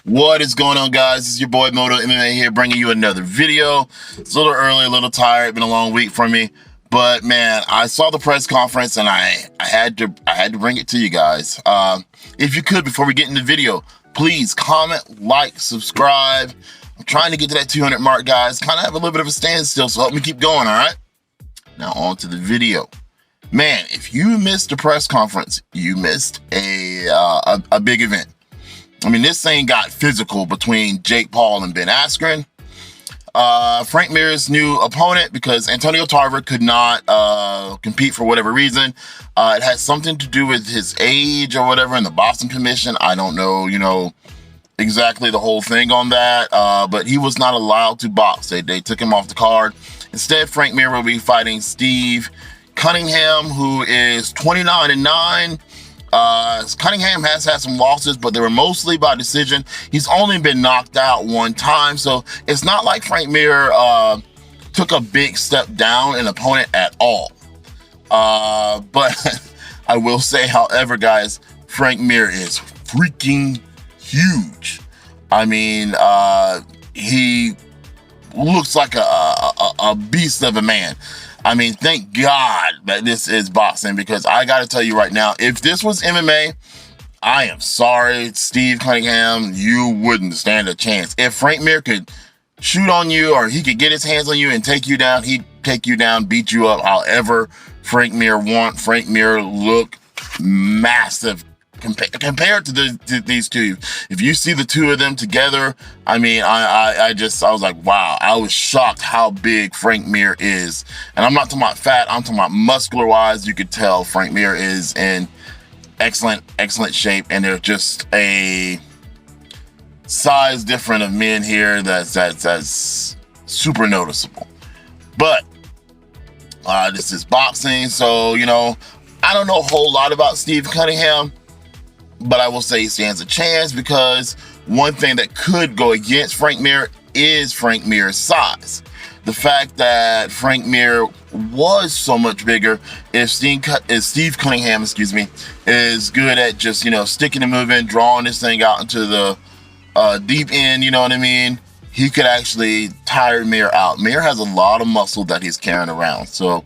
What is going on, guys? This is your boy Moto MMA here, bringing you another video. It's a little early, a little tired. Been a long week for me, but man, I saw the press conference and I had to bring it to you guys. If you could, before we get in the video, please comment, like, subscribe. I'm trying to get to that 200 mark, guys. Kind of have a little bit of a standstill, so help me keep going. All right. Now on to the video. Man, if you missed the press conference, you missed a big event. I mean, this thing got physical between Jake Paul and Ben Askren. Frank Mir's new opponent, because Antonio Tarver could not compete for whatever reason. It had something to do with his age or whatever in the boxing commission. I don't know, exactly the whole thing on that. But he was not allowed to box. They took him off the card. Instead, Frank Mir will be fighting Steve Cunningham, who is 29-9. Cunningham has had some losses, but they were mostly by decision. He's only been knocked out one time, so it's not like Frank Mir took a big step down in opponent at all. But I will say, however, guys, Frank Mir is freaking huge. I mean, he looks like a beast of a man. I mean, thank God that this is boxing, because I got to tell you right now, if this was MMA, I am sorry, Steve Cunningham, you wouldn't stand a chance. If Frank Mir could shoot on you, or he could get his hands on you and take you down, he'd take you down, beat you up, however Frank Mir want. Frank Mir look massive compared to these two. If you see the two of them together, I mean, I was like, wow, I was shocked how big Frank Mir is. And I'm not talking about fat, I'm talking about muscular wise. You could tell Frank Mir is in excellent shape, and there's just a size different of men here that's super noticeable. But this is boxing, so I don't know a whole lot about Steve Cunningham, but I will say he stands a chance, because one thing that could go against Frank Mir is Frank Mir's size. The fact that Frank Mir was so much bigger, if Steve Cunningham, is good at just, sticking and moving, drawing this thing out into the deep end, you know what I mean? He could actually tire Mir out. Mir has a lot of muscle that he's carrying around. So,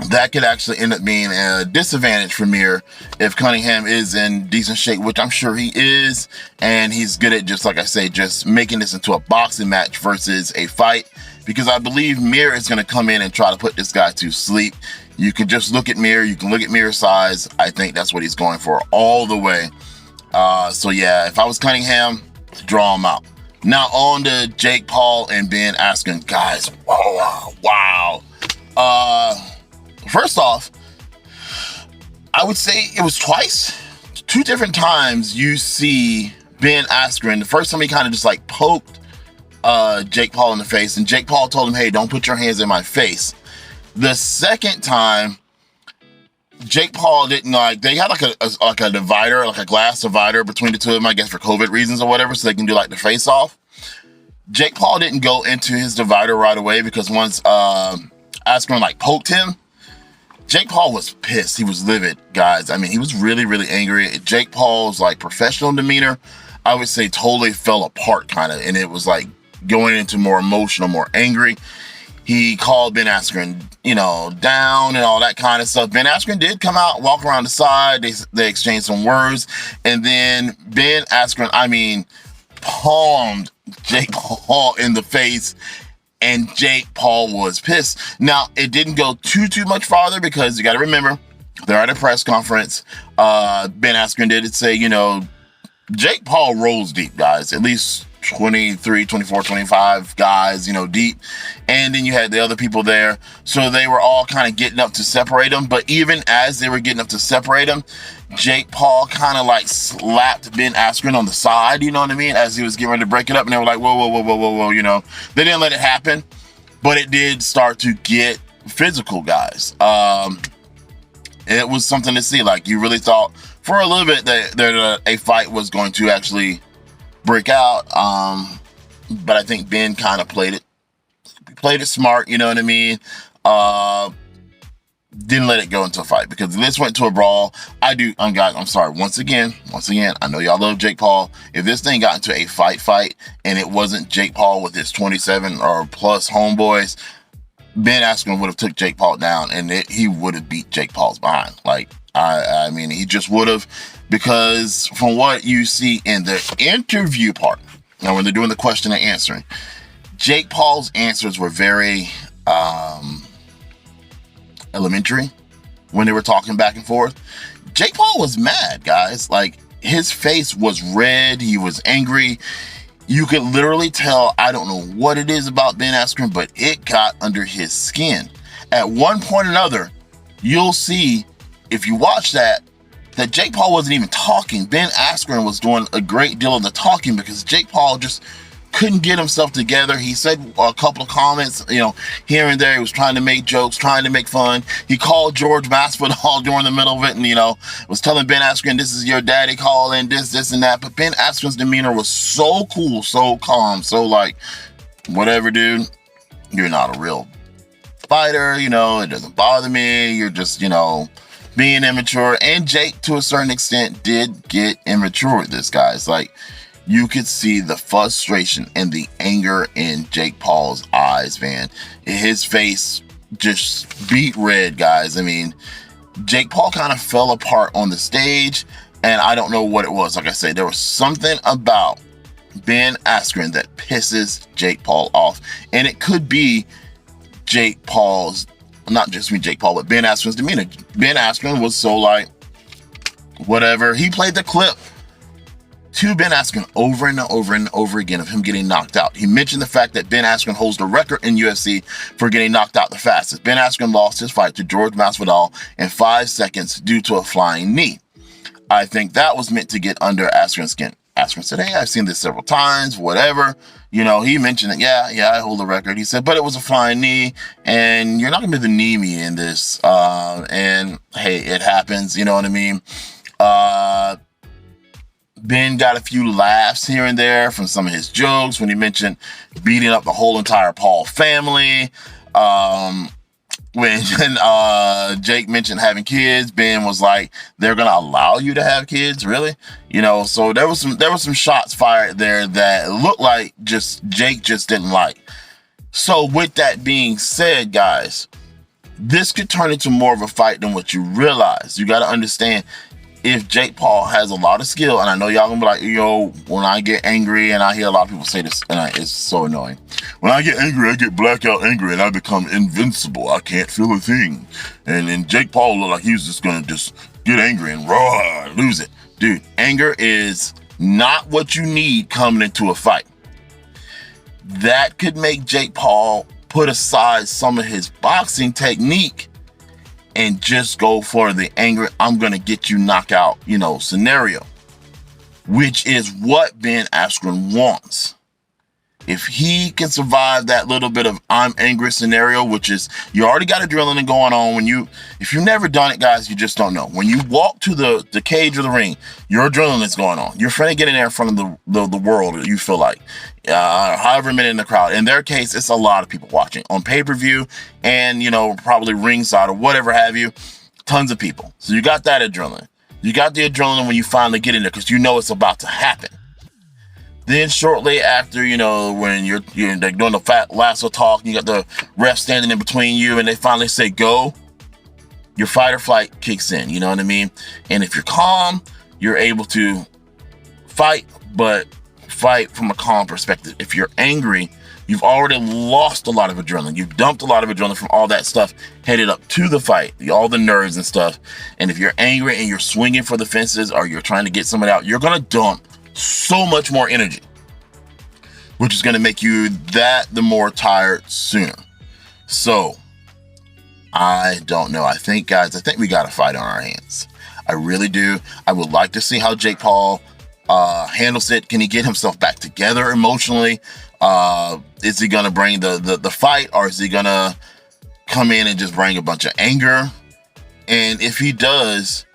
that could actually end up being a disadvantage for Mir if Cunningham is in decent shape, which I'm sure he is, and he's good at, just like I say, just making this into a boxing match versus a fight, because I believe Mir is going to come in and try to put this guy to sleep. You can just look at Mir, you can look at Mir's size. I think that's what he's going for all the way. So yeah, if I was Cunningham, draw him out. Now on to Jake Paul and Ben Askren. Guys, wow. First off, I would say it was twice. Two different times you see Ben Askren. The first time he kind of just like poked Jake Paul in the face, and Jake Paul told him, hey, don't put your hands in my face. The second time, Jake Paul didn't they had like a divider, like a glass divider between the two of them, I guess for COVID reasons or whatever, so they can do like the face off. Jake Paul didn't go into his divider right away, because once Askren like poked him, Jake Paul was pissed. He was livid, guys. I mean, he was really angry. Jake Paul's like professional demeanor, I would say, totally fell apart kind of, and it was like going into more emotional, more angry. He called Ben Askren, down and all that kind of stuff. Ben Askren did come out, walk around the side. They exchanged some words, and then Ben Askren, palmed Jake Paul in the face, and Jake Paul was pissed. Now, it didn't go too much farther, because you got to remember, they're at a press conference. Ben Askren did say, Jake Paul rolls deep, guys. At least 23, 24, 25 guys, deep. And then you had the other people there. So they were all kind of getting up to separate them. But even as they were getting up to separate them, Jake Paul kind of like slapped Ben Askren on the side, you know what I mean? As he was getting ready to break it up. And they were like, whoa. They didn't let it happen. But it did start to get physical, guys. It was something to see. Like, you really thought for a little bit that a fight was going to actually break out, but I think Ben kind of played it smart, you know what I mean? didn't let it go into a fight, because this went to a brawl. Guys, I'm sorry. Once again, I know y'all love Jake Paul. If this thing got into a fight, and it wasn't Jake Paul with his 27 or plus homeboys, Ben Askren would have took Jake Paul down, and he would have beat Jake Paul's behind. Like, I mean, he just would have, because from what you see in the interview part, now when they're doing the question and answering, Jake Paul's answers were very elementary when they were talking back and forth. Jake Paul was mad, guys. Like, his face was red. He was angry. You could literally tell, I don't know what it is about Ben Askren, but it got under his skin. At one point or another, you'll see, if you watch that Jake Paul wasn't even talking. Ben Askren was doing a great deal of the talking, because Jake Paul just couldn't get himself together. He said a couple of comments, here and there. He was trying to make jokes, trying to make fun. He called George Masvidal during the middle of it, and, was telling Ben Askren, this is your daddy calling, this, and that. But Ben Askren's demeanor was so cool, so calm, so like, whatever, dude. You're not a real fighter, it doesn't bother me. You're just, being immature. And Jake, to a certain extent, did get immature with this, guys. Like, you could see the frustration and the anger in Jake Paul's eyes, man. His face just beat red, guys. I mean, Jake Paul kind of fell apart on the stage, and I don't know what it was. Like I said, there was something about Ben Askren that pisses Jake Paul off. And it could be Jake Paul's, not just me, Jake Paul, but Ben Askren's demeanor. Ben Askren was so like, whatever. He played the clip to Ben Askren over and over and over again of him getting knocked out. He mentioned the fact that Ben Askren holds the record in UFC for getting knocked out the fastest. Ben Askren lost his fight to George Masvidal in 5 seconds due to a flying knee. I think that was meant to get under Askren's skin. Askren said, hey, I've seen this several times, whatever. He mentioned it. Yeah, I hold the record. He said, but it was a flying knee, and you're not going to knee me in this. And hey, it happens. You know what I mean? Ben got a few laughs here and there from some of his jokes when he mentioned beating up the whole entire Paul family. When Jake mentioned having kids, Ben was like, they're going to allow you to have kids? Really? So there was some shots fired there that looked like Jake just didn't like. So with that being said, guys, this could turn into more of a fight than what you realize. You got to understand, if Jake Paul has a lot of skill, and I know y'all gonna be like, when I get angry, and I hear a lot of people say this, and it's so annoying. When I get angry, I get blackout angry, and I become invincible. I can't feel a thing. And then Jake Paul looked like he was just gonna get angry and roar, lose it. Dude, anger is not what you need coming into a fight. That could make Jake Paul put aside some of his boxing technique and just go for the angry, I'm going to get you knockout, scenario, which is what Ben Askren wants. If he can survive that little bit of I'm angry scenario, which is, you already got adrenaline going on. If you've never done it, guys, you just don't know. When you walk to the cage or the ring, your adrenaline is going on. You're trying to get in there in front of the world, you feel like, however many in the crowd. In their case, it's a lot of people watching on pay-per-view and, probably ringside or whatever have you, tons of people. So you got that adrenaline. You got the adrenaline when you finally get in there, because it's about to happen. Then shortly after, when you're doing the fat lasso talk, and you got the ref standing in between you, and they finally say go, your fight or flight kicks in. You know what I mean? And if you're calm, you're able to fight, but fight from a calm perspective. If you're angry, you've already lost a lot of adrenaline. You've dumped a lot of adrenaline from all that stuff headed up to the fight, all the nerves and stuff. And if you're angry and you're swinging for the fences, or you're trying to get somebody out, you're going to dump so much more energy, which is going to make you the more tired sooner. So I don't know. I think we got a fight on our hands. I really do. I would like to see how Jake Paul handles it. Can he get himself back together emotionally? Is he going to bring the fight, or is he going to come in and just bring a bunch of anger? And if he does,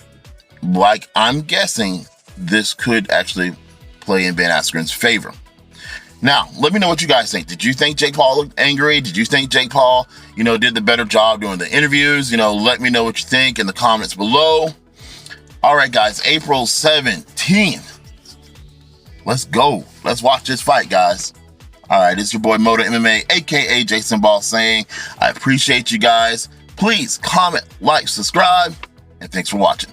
like I'm guessing, this could actually play in Ben Askren's favor. Now, let me know what you guys think. Did you think Jake Paul looked angry? Did you think Jake Paul, did the better job doing the interviews? Let me know what you think in the comments below. All right, guys, April 17th. Let's go. Let's watch this fight, guys. All right, it's your boy Moto MMA, aka Jason Ball, saying I appreciate you guys. Please comment, like, subscribe, and thanks for watching.